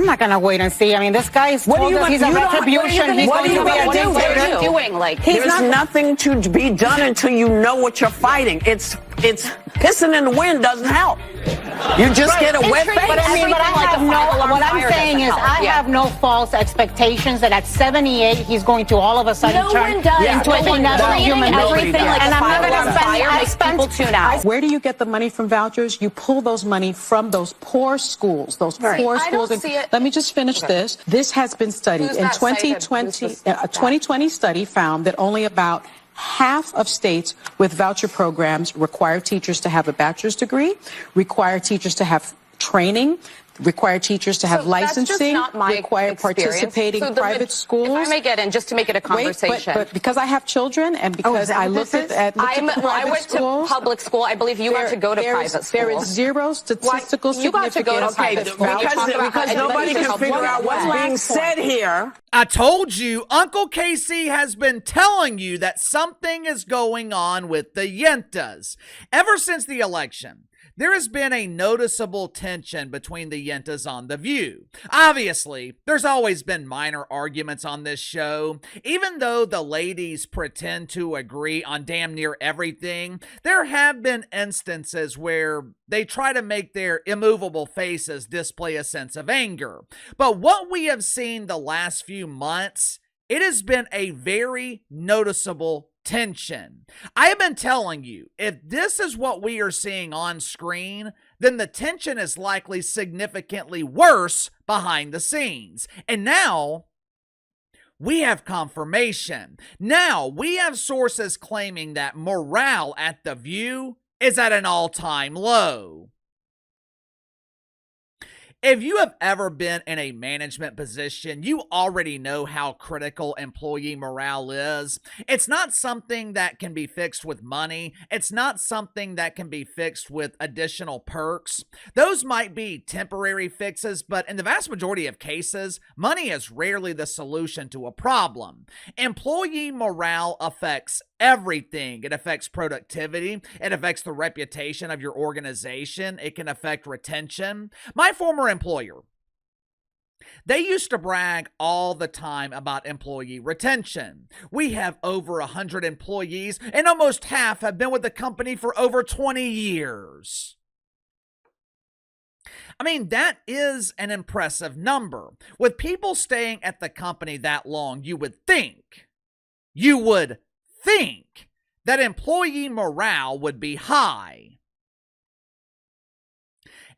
I'm not going to wait and see. I mean, this guy is told us he's a retribution. He's going to be a dictator. There's nothing to be done until you know what you're fighting. It's pissing in the wind doesn't help. You just get a wet face. But I mean, what I'm saying is I have no false expectations that at 78 he's going to all of a sudden turn into a benevolent human being. And I'm not going to spend people tune out. Where do you get the money from vouchers? You pull those money from those poor schools. Poor schools. Let me just finish this. This has been studied. In 2020, a 2020 study found that only about half of states with voucher programs require teachers to have a bachelor's degree, require teachers to have training, require teachers to have licensing, require participating private schools. If I may get in, just to make it a conversation. But because I have children and because I looked at I went to public school. I believe you got to go to private school. There is zero statistical significance. Because nobody can figure out what's being said here. I told you, Uncle Casey has been telling you that something is going on with the Yentas. Ever since the election, there has been a noticeable tension between the Yentas on The View. Obviously, there's always been minor arguments on this show. Even though the ladies pretend to agree on damn near everything, there have been instances where they try to make their immovable faces display a sense of anger. But what we have seen the last few months, it has been a very noticeable tension. I have been telling you, if this is what we are seeing on screen, then the tension is likely significantly worse behind the scenes. And now we have confirmation. Now we have sources claiming that morale at The View is at an all-time low. If you have ever been in a management position, you already know how critical employee morale is. It's not something that can be fixed with money. It's not something that can be fixed with additional perks. Those might be temporary fixes, but in the vast majority of cases, money is rarely the solution to a problem. Employee morale affects everything. It affects productivity. It affects the reputation of your organization. It can affect retention. My former employer, they used to brag all the time about employee retention. We have over 100 employees, and almost half have been with the company for over 20 years. I mean, that is an impressive number. With people staying at the company that long, you would think that employee morale would be high.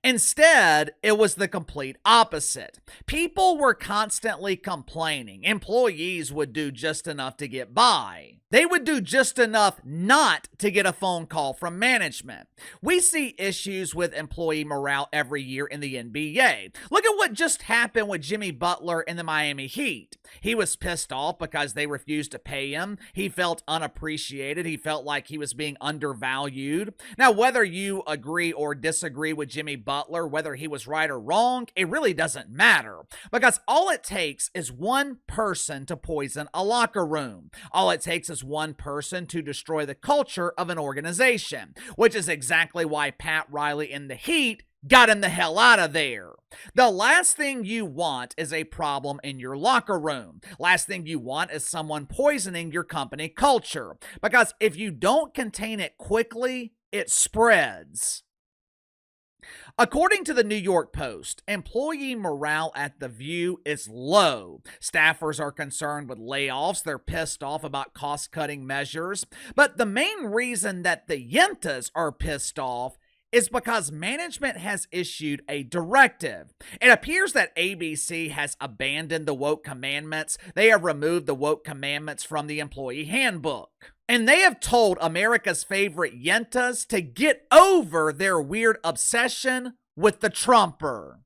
Instead, it was the complete opposite. People were constantly complaining. Employees would do just enough to get by. They would do just enough not to get a phone call from management. We see issues with employee morale every year in the NBA. Look at what just happened with Jimmy Butler in the Miami Heat. He was pissed off because they refused to pay him. He felt unappreciated. He felt like he was being undervalued. Now, whether you agree or disagree with Jimmy Butler, whether he was right or wrong, it really doesn't matter, because all it takes is one person to poison a locker room. All it takes is one person to destroy the culture of an organization, which is exactly why Pat Riley in the Heat got him the hell out of there. The last thing you want is a problem in your locker room. Last thing you want is someone poisoning your company culture, because if you don't contain it quickly, it spreads. According to the New York Post, employee morale at The View is low. Staffers are concerned with layoffs. They're pissed off about cost-cutting measures. But the main reason that the Yentas are pissed off is because management has issued a directive. It appears that ABC has abandoned the woke commandments. They have removed the woke commandments from the employee handbook. And they have told America's favorite Yentas to get over their weird obsession with the Trumper.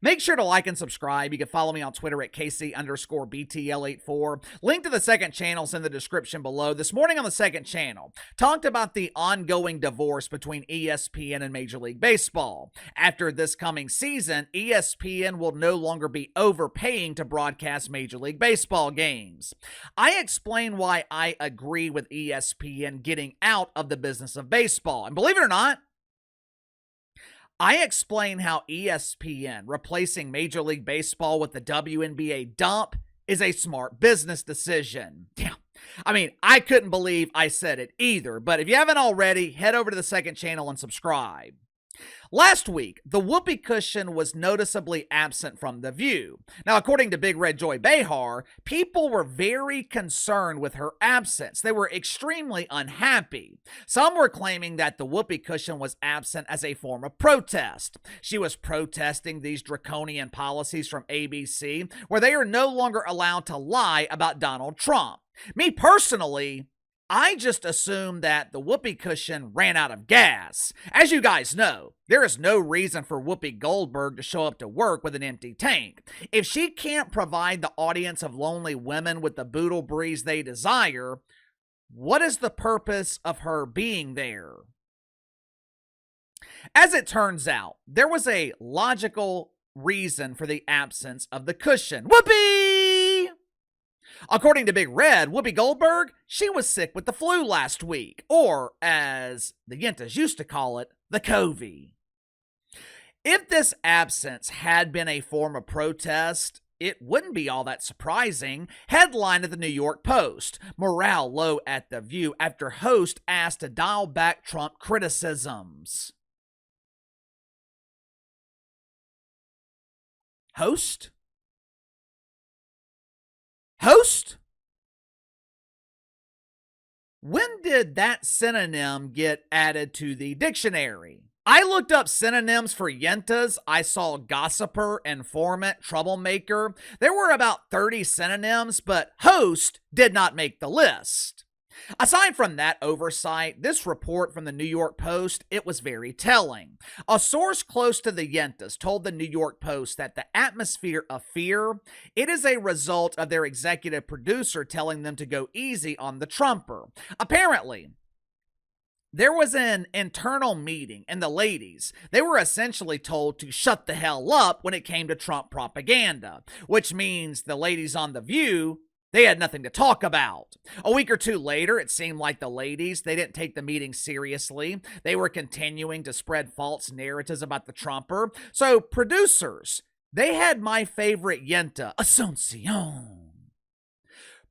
Make sure to like and subscribe. You can follow me on Twitter at KC_BTL84. Link to the second channel is in the description below. This morning on the second channel, talked about the ongoing divorce between ESPN and Major League Baseball. After this coming season, ESPN will no longer be overpaying to broadcast Major League Baseball games. I explain why I agree with ESPN getting out of the business of baseball. And believe it or not, I explain how ESPN replacing Major League Baseball with the WNBA dump is a smart business decision. Yeah. I mean, I couldn't believe I said it either, but if you haven't already, head over to the second channel and subscribe. Last week, the whoopee cushion was noticeably absent from The View. Now, according to Big Red Joy Behar, people were very concerned with her absence. They were extremely unhappy. Some were claiming that the whoopee cushion was absent as a form of protest. She was protesting these draconian policies from ABC, where they are no longer allowed to lie about Donald Trump. Me personally, I just assumed that the whoopee cushion ran out of gas. As you guys know, there is no reason for Whoopi Goldberg to show up to work with an empty tank. If she can't provide the audience of lonely women with the boodle breeze they desire, what is the purpose of her being there? As it turns out, there was a logical reason for the absence of the cushion. Whoopee! According to Big Red, Whoopi Goldberg, she was sick with the flu last week, or as the Yentas used to call it, the COVID. If this absence had been a form of protest, it wouldn't be all that surprising. Headline at the New York Post: morale low at The View after host asked to dial back Trump criticisms. Host? Host? When did that synonym get added to the dictionary? I looked up synonyms for yentas. I saw gossiper, informant, troublemaker. There were about 30 synonyms, but host did not make the list. Aside from that oversight, this report from the New York Post, it was very telling. A source close to the Yentas told the New York Post that the atmosphere of fear, it is a result of their executive producer telling them to go easy on the Trumper. Apparently, there was an internal meeting, and the ladies, they were essentially told to shut the hell up when it came to Trump propaganda, which means the ladies on The View, they had nothing to talk about. A week or two later, it seemed like the ladies, they didn't take the meeting seriously. They were continuing to spread false narratives about the Trumper. So producers, they had my favorite yenta, Asuncion.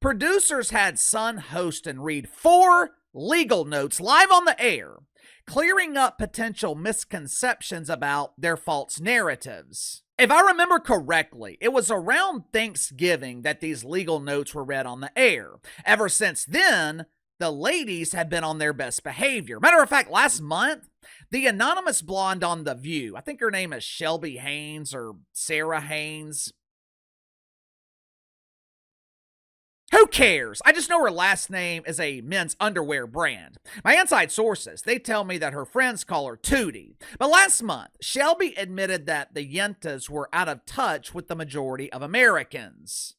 Producers had Sun host and read 4 legal notes live on the air, clearing up potential misconceptions about their false narratives. If I remember correctly, it was around Thanksgiving that these legal notes were read on the air. Ever since then, the ladies have been on their best behavior. Matter of fact, last month, the anonymous blonde on The View, I think her name is Shelby Haynes or Sarah Haynes. Who cares? I just know her last name is a men's underwear brand. My inside sources, they tell me that her friends call her Tootie. But last month, Shelby admitted that the Yentas were out of touch with the majority of Americans.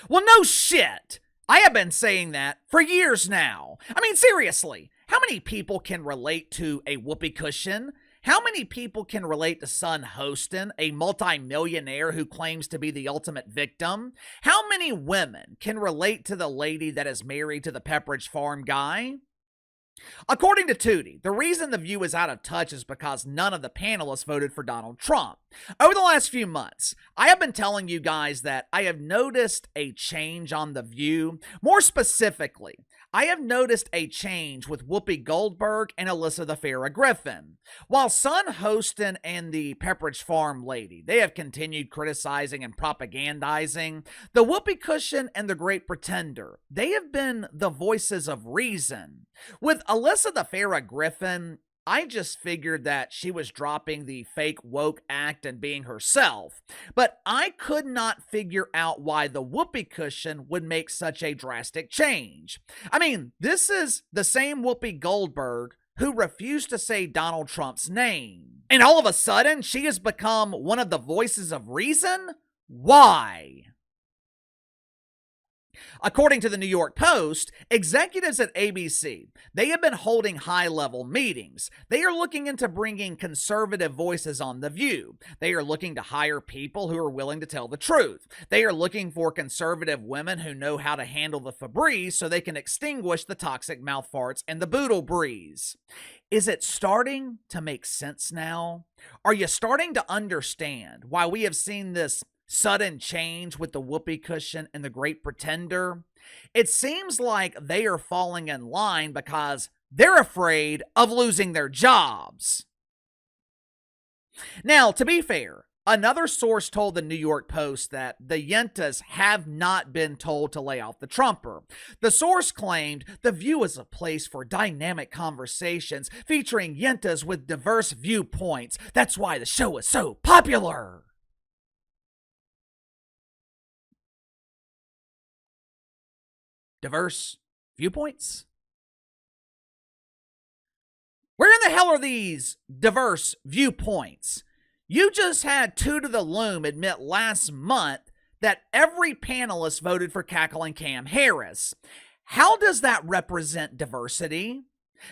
Well, no shit. I have been saying that for years now. I mean, seriously, how many people can relate to a whoopee cushion? How many people can relate to Sun Hostin, a multimillionaire who claims to be the ultimate victim? How many women can relate to the lady that is married to the Pepperidge Farm guy? According to Tootie, the reason The View is out of touch is because none of the panelists voted for Donald Trump. Over the last few months, I have been telling you guys that I have noticed a change on The View. More specifically, I have noticed a change with Whoopi Goldberg and Alyssa the Farah Griffin. While Sun Hostin and the Pepperidge Farm lady, they have continued criticizing and propagandizing, the Whoopee Cushion and the Great Pretender, they have been the voices of reason. With Alyssa the Farah Griffin, I just figured that she was dropping the fake woke act and being herself, but I could not figure out why the Whoopee Cushion would make such a drastic change. I mean, this is the same Whoopi Goldberg who refused to say Donald Trump's name, and all of a sudden she has become one of the voices of reason? Why? According to the New York Post, executives at ABC, they have been holding high-level meetings. They are looking into bringing conservative voices on The View. They are looking to hire people who are willing to tell the truth. They are looking for conservative women who know how to handle the Febreze so they can extinguish the toxic mouth farts and the boodle breeze. Is it starting to make sense now? Are you starting to understand why we have seen this sudden change with the Whoopi cushion and the Great Pretender? It seems like they are falling in line because they're afraid of losing their jobs. Now, to be fair, another source told the New York Post that the Yentas have not been told to lay off the Trumper. The source claimed The View is a place for dynamic conversations featuring Yentas with diverse viewpoints. That's why the show is so popular. Diverse viewpoints? Where in the hell are these diverse viewpoints? You just had Two to the Loom admit last month that every panelist voted for cackling Cam Harris. How does that represent diversity?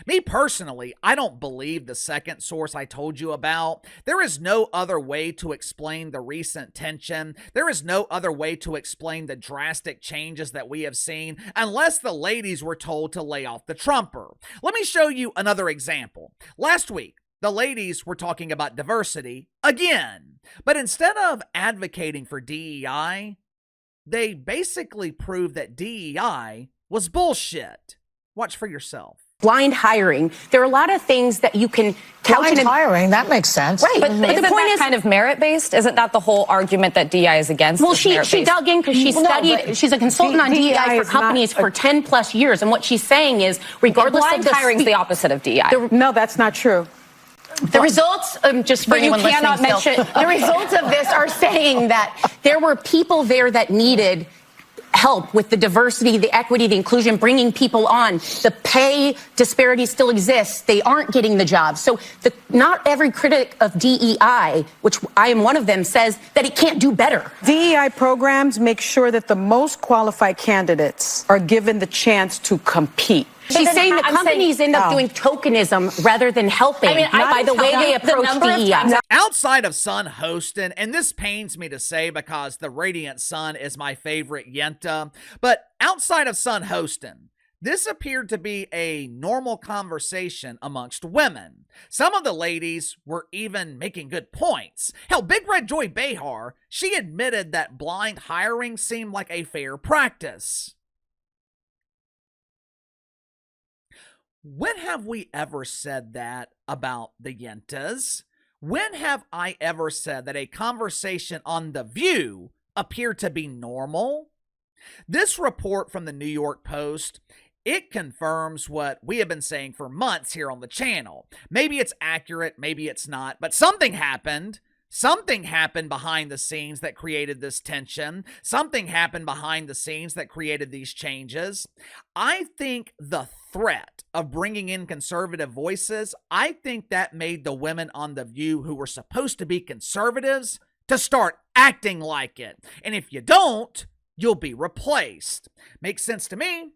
Me personally, I don't believe the second source I told you about. There is no other way to explain the recent tension. There is no other way to explain the drastic changes that we have seen unless the ladies were told to lay off the Trumper. Let me show you another example. Last week, the ladies were talking about diversity again, but instead of advocating for DEI, they basically proved that DEI was bullshit. Watch for yourself. Blind hiring. There are a lot of things that you can couch Blind hiring, that makes sense. Right. But isn't the point is kind of merit-based? Isn't that the whole argument that DEI is against? Well, she dug in because she studied, she's a consultant on DEI for companies for 10 plus years. And what she's saying is, regardless blind of hiring is the opposite of DEI. No, that's not true. The results, just for anyone listening still, the results of this are saying that there were people there that needed help with the diversity, the equity, the inclusion, bringing people on. The pay disparity still exists. They aren't getting the jobs. So not every critic of DEI, which I am one of them, says that it can't do better. DEI programs make sure that the most qualified candidates are given the chance to compete. She's saying that companies end up doing tokenism rather than helping by the way they approach DEI. Outside of Sun Hostin, and this pains me to say because the Radiant Sun is my favorite Yenta, but outside of Sun Hostin, this appeared to be a normal conversation amongst women. Some of the ladies were even making good points. Hell, Big Red Joy Behar, she admitted that blind hiring seemed like a fair practice. When have we ever said that about the Yentas? When have I ever said that a conversation on The View appeared to be normal? This report from the New York Post, it confirms what we have been saying for months here on the channel. Maybe it's accurate, maybe it's not, but something happened. Something happened behind the scenes that created this tension. Something happened behind the scenes that created these changes. I think the threat of bringing in conservative voices, I think that made the women on The View who were supposed to be conservatives to start acting like it. And if you don't, you'll be replaced. Makes sense to me.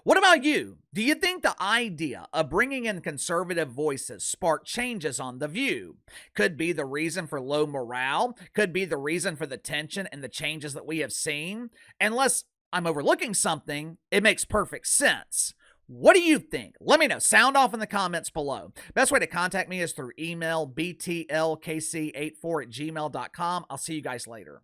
What about you? Do you think the idea of bringing in conservative voices sparked changes on The View? Could be the reason for low morale? Could be the reason for the tension and the changes that we have seen? Unless I'm overlooking something, it makes perfect sense. What do you think? Let me know. Sound off in the comments below. Best way to contact me is through email, btlkc84@gmail.com. I'll see you guys later.